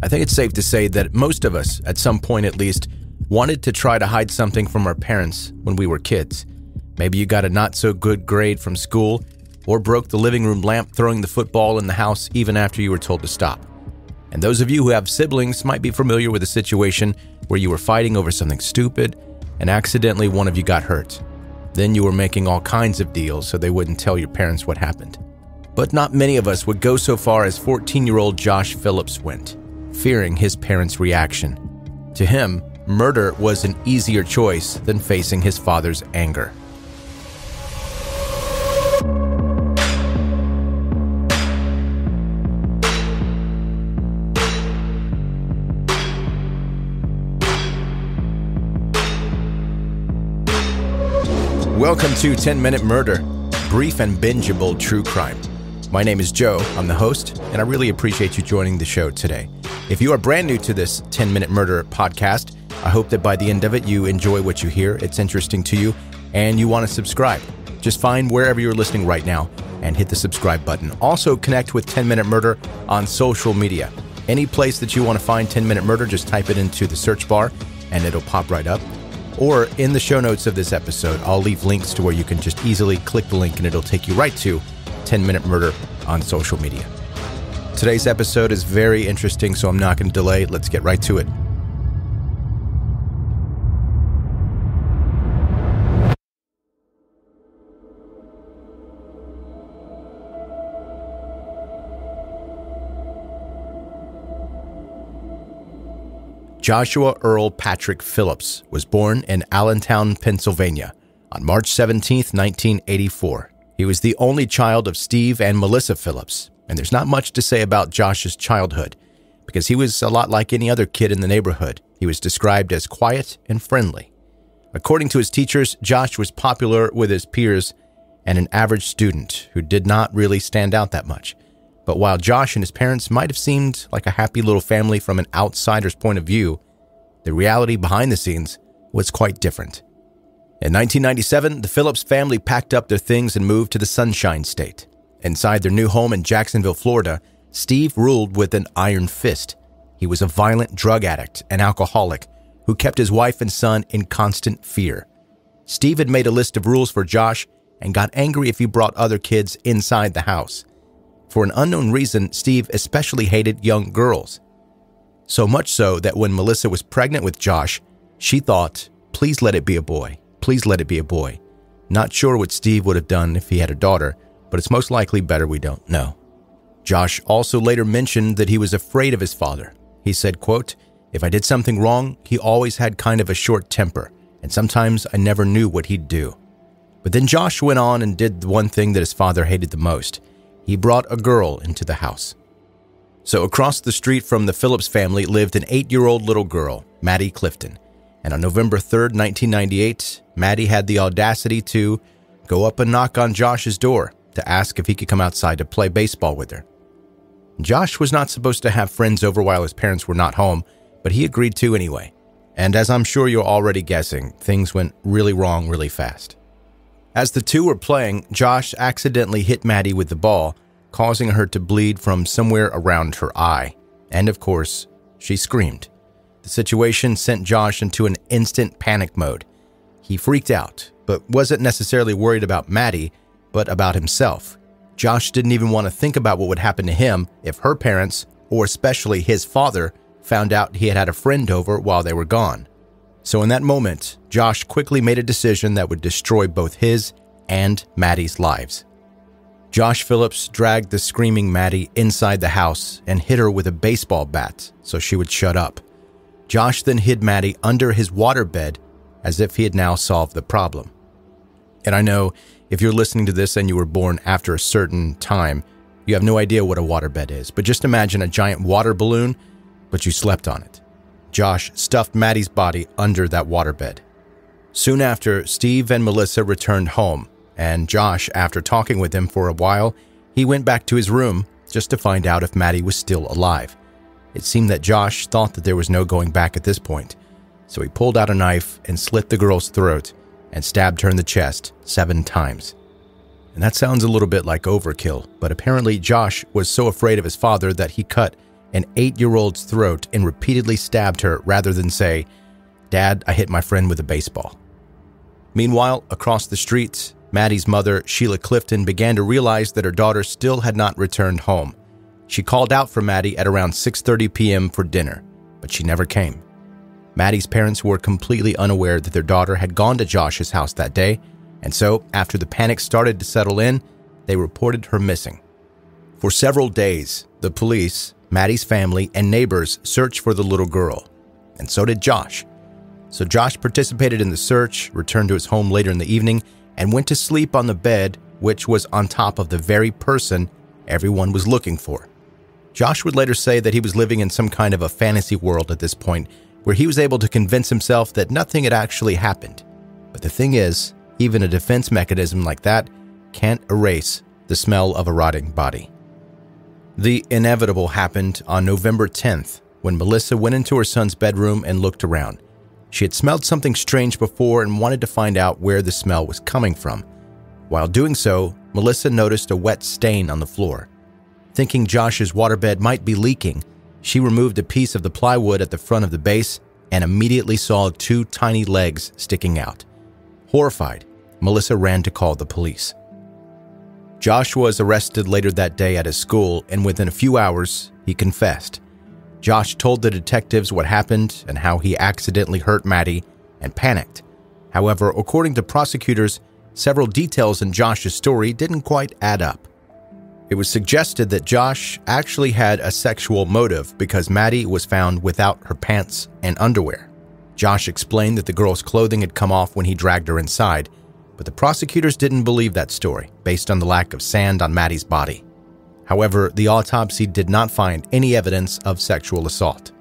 I think it's safe to say that most of us, at some point at least, wanted to try to hide something from our parents when we were kids. Maybe you got a not-so-good grade from school, or broke the living room lamp throwing the football in the house even after you were told to stop. And those of you who have siblings might be familiar with a situation where you were fighting over something stupid and accidentally one of you got hurt. Then you were making all kinds of deals so they wouldn't tell your parents what happened. But not many of us would go so far as 14-year-old Josh Phillips went, fearing his parents' reaction. To him, murder was an easier choice than facing his father's anger. Welcome to 10-Minute Murder, brief and bingeable true crime. My name is Joe, I'm the host, and I really appreciate you joining the show today. If you are brand new to this 10-Minute Murder podcast, I hope that by the end of it you enjoy what you hear, it's interesting to you, and you want to subscribe. Just find wherever you're listening right now and hit the subscribe button. Also connect with 10-Minute Murder on social media. Any place that you want to find 10-Minute Murder, just type it into the search bar and it'll pop right up. Or in the show notes of this episode, I'll leave links to where you can just easily click the link and it'll take you right to 10-Minute Murder on social media. Today's episode is very interesting, so I'm not going to delay. Let's get right to it. Joshua Earl Patrick Phillips was born in Allentown, Pennsylvania on March 17, 1984. He was the only child of Steve and Melissa Phillips, and there's not much to say about Josh's childhood because he was a lot like any other kid in the neighborhood. He was described as quiet and friendly. According to his teachers, Josh was popular with his peers and an average student who did not really stand out that much. But while Josh and his parents might have seemed like a happy little family from an outsider's point of view, the reality behind the scenes was quite different. In 1997, the Phillips family packed up their things and moved to the Sunshine State. Inside their new home in Jacksonville, Florida, Steve ruled with an iron fist. He was a violent drug addict and alcoholic who kept his wife and son in constant fear. Steve had made a list of rules for Josh and got angry if he brought other kids inside the house. For an unknown reason, Steve especially hated young girls. So much so that when Melissa was pregnant with Josh, she thought, please let it be a boy. Please let it be a boy. Not sure what Steve would have done if he had a daughter, but it's most likely better we don't know. Josh also later mentioned that he was afraid of his father. He said, quote, "If I did something wrong, he always had kind of a short temper, and sometimes I never knew what he'd do." But then Josh went on and did the one thing that his father hated the most. He brought a girl into the house. So across the street from the Phillips family lived an 8-year-old little girl, Maddie Clifton. And on November 3rd, 1998, Maddie had the audacity to go up and knock on Josh's door to ask if he could come outside to play baseball with her. Josh was not supposed to have friends over while his parents were not home, but he agreed to anyway. And as I'm sure you're already guessing, things went really wrong really fast. As the two were playing, Josh accidentally hit Maddie with the ball, causing her to bleed from somewhere around her eye. And of course, she screamed. The situation sent Josh into an instant panic mode. He freaked out, but wasn't necessarily worried about Maddie, but about himself. Josh didn't even want to think about what would happen to him if her parents, or especially his father, found out he had had a friend over while they were gone. So in that moment, Josh quickly made a decision that would destroy both his and Maddie's lives. Josh Phillips dragged the screaming Maddie inside the house and hit her with a baseball bat so she would shut up. Josh then hid Maddie under his waterbed as if he had now solved the problem. And I know if you're listening to this and you were born after a certain time, you have no idea what a waterbed is, but just imagine a giant water balloon, but you slept on it. Josh stuffed Maddie's body under that waterbed. Soon after, Steve and Melissa returned home, and Josh, after talking with them for a while, he went back to his room just to find out if Maddie was still alive. It seemed that Josh thought that there was no going back at this point, so he pulled out a knife and slit the girl's throat and stabbed her in the chest 7 times. And that sounds a little bit like overkill, but apparently Josh was so afraid of his father that he cut an 8-year-old's throat and repeatedly stabbed her rather than say, "Dad, I hit my friend with a baseball." Meanwhile, across the streets, Maddie's mother, Sheila Clifton, began to realize that her daughter still had not returned home. She called out for Maddie at around 6:30 p.m. for dinner, but she never came. Maddie's parents were completely unaware that their daughter had gone to Josh's house that day, and so, after the panic started to settle in, they reported her missing. For several days, the police, Maddie's family, and neighbors searched for the little girl, and so did Josh. So Josh participated in the search, returned to his home later in the evening, and went to sleep on the bed, which was on top of the very person everyone was looking for. Josh would later say that he was living in some kind of a fantasy world at this point, where he was able to convince himself that nothing had actually happened. But the thing is, even a defense mechanism like that can't erase the smell of a rotting body. The inevitable happened on November 10th, when Melissa went into her son's bedroom and looked around. She had smelled something strange before and wanted to find out where the smell was coming from. While doing so, Melissa noticed a wet stain on the floor. Thinking Josh's waterbed might be leaking, she removed a piece of the plywood at the front of the base and immediately saw 2 tiny legs sticking out. Horrified, Melissa ran to call the police. Josh was arrested later that day at his school, and within a few hours, he confessed. Josh told the detectives what happened and how he accidentally hurt Maddie and panicked. However, according to prosecutors, several details in Josh's story didn't quite add up. It was suggested that Josh actually had a sexual motive because Maddie was found without her pants and underwear. Josh explained that the girl's clothing had come off when he dragged her inside, but the prosecutors didn't believe that story based on the lack of sand on Maddie's body. However, the autopsy did not find any evidence of sexual assault.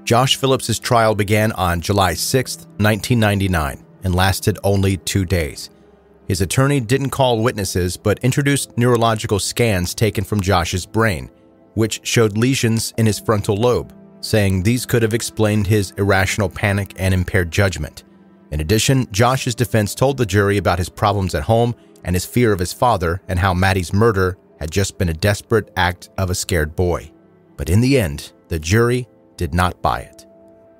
Josh Phillips' trial began on July 6, 1999, and lasted only 2 days. His attorney didn't call witnesses but introduced neurological scans taken from Josh's brain, which showed lesions in his frontal lobe, saying these could have explained his irrational panic and impaired judgment. In addition, Josh's defense told the jury about his problems at home and his fear of his father and how Maddie's murder had just been a desperate act of a scared boy. But in the end, the jury did not buy it.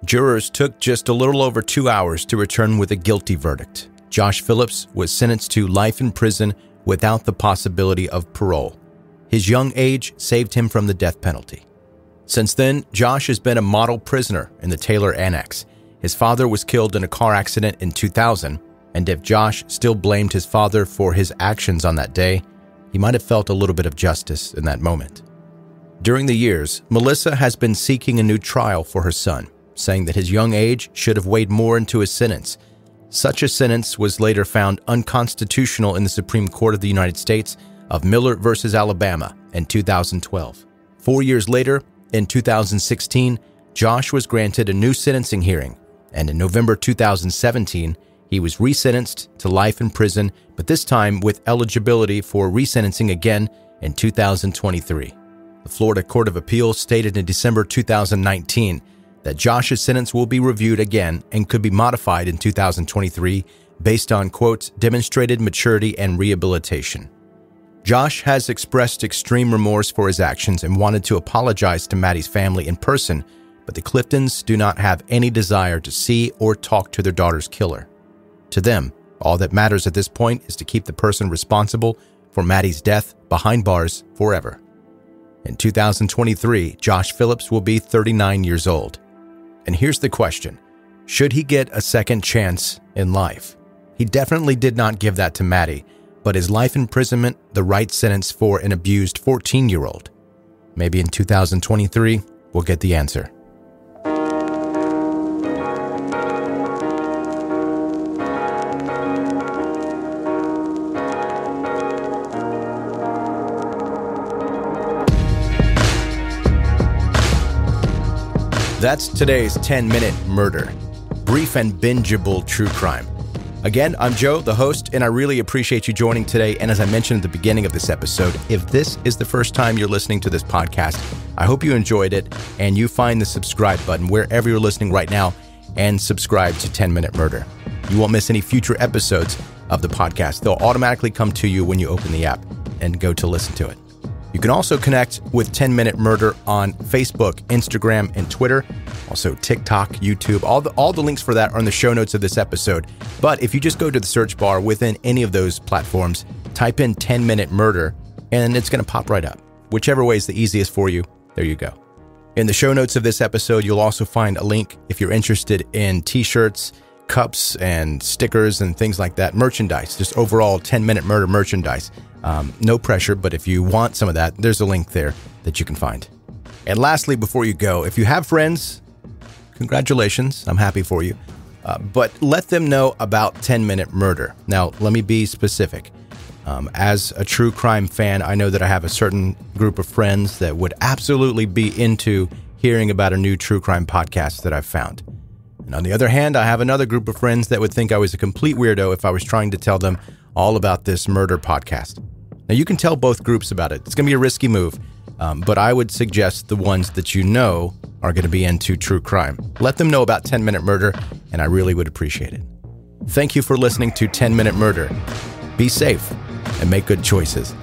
Jurors took just a little over 2 hours to return with a guilty verdict. Josh Phillips was sentenced to life in prison without the possibility of parole. His young age saved him from the death penalty. Since then, Josh has been a model prisoner in the Taylor Annex. His father was killed in a car accident in 2000, and if Josh still blamed his father for his actions on that day, he might have felt a little bit of justice in that moment. During the years, Melissa has been seeking a new trial for her son, saying that his young age should have weighed more into his sentence. Such a sentence was later found unconstitutional in the Supreme Court of the United States of Miller v. Alabama in 2012. 4 years later, in 2016, Josh was granted a new sentencing hearing, and in November 2017, he was resentenced to life in prison, but this time with eligibility for resentencing again in 2023. The Florida Court of Appeals stated in December 2019 that Josh's sentence will be reviewed again and could be modified in 2023 based on, quote, demonstrated maturity and rehabilitation. Josh has expressed extreme remorse for his actions and wanted to apologize to Maddie's family in person, but the Cliftons do not have any desire to see or talk to their daughter's killer. To them, all that matters at this point is to keep the person responsible for Maddie's death behind bars forever. In 2023, Josh Phillips will be 39 years old. And here's the question: should he get a second chance in life? He definitely did not give that to Maddie, but is life imprisonment the right sentence for an abused 14-year-old? Maybe in 2023, we'll get the answer. That's today's 10-Minute Murder. Brief and bingeable true crime. Again, I'm Joe, the host, and I really appreciate you joining today. And as I mentioned at the beginning of this episode, if this is the first time you're listening to this podcast, I hope you enjoyed it and you find the subscribe button wherever you're listening right now and subscribe to 10-Minute Murder. You won't miss any future episodes of the podcast. They'll automatically come to you when you open the app and go to listen to it. You can also connect with 10 Minute Murder on Facebook, Instagram, and Twitter. Also TikTok, YouTube. All the links for that are in the show notes of this episode. But if you just go to the search bar within any of those platforms, type in 10 Minute Murder, and it's going to pop right up. Whichever way is the easiest for you, there you go. In the show notes of this episode, you'll also find a link if you're interested in t-shirts, cups, and stickers and things like that. Merchandise, just overall 10 Minute Murder merchandise. No pressure, but if you want some of that, there's a link there that you can find. And lastly, before you go, if you have friends, congratulations, I'm happy for you. But let them know about 10 Minute Murder. Now, let me be specific. As a true crime fan, I know that I have a certain group of friends that would absolutely be into hearing about a new true crime podcast that I've found. And on the other hand, I have another group of friends that would think I was a complete weirdo if I was trying to tell them all about this murder podcast. Now, you can tell both groups about it. It's going to be a risky move, but I would suggest the ones that you know are going to be into true crime. Let them know about 10 Minute Murder, and I really would appreciate it. Thank you for listening to 10 Minute Murder. Be safe and make good choices.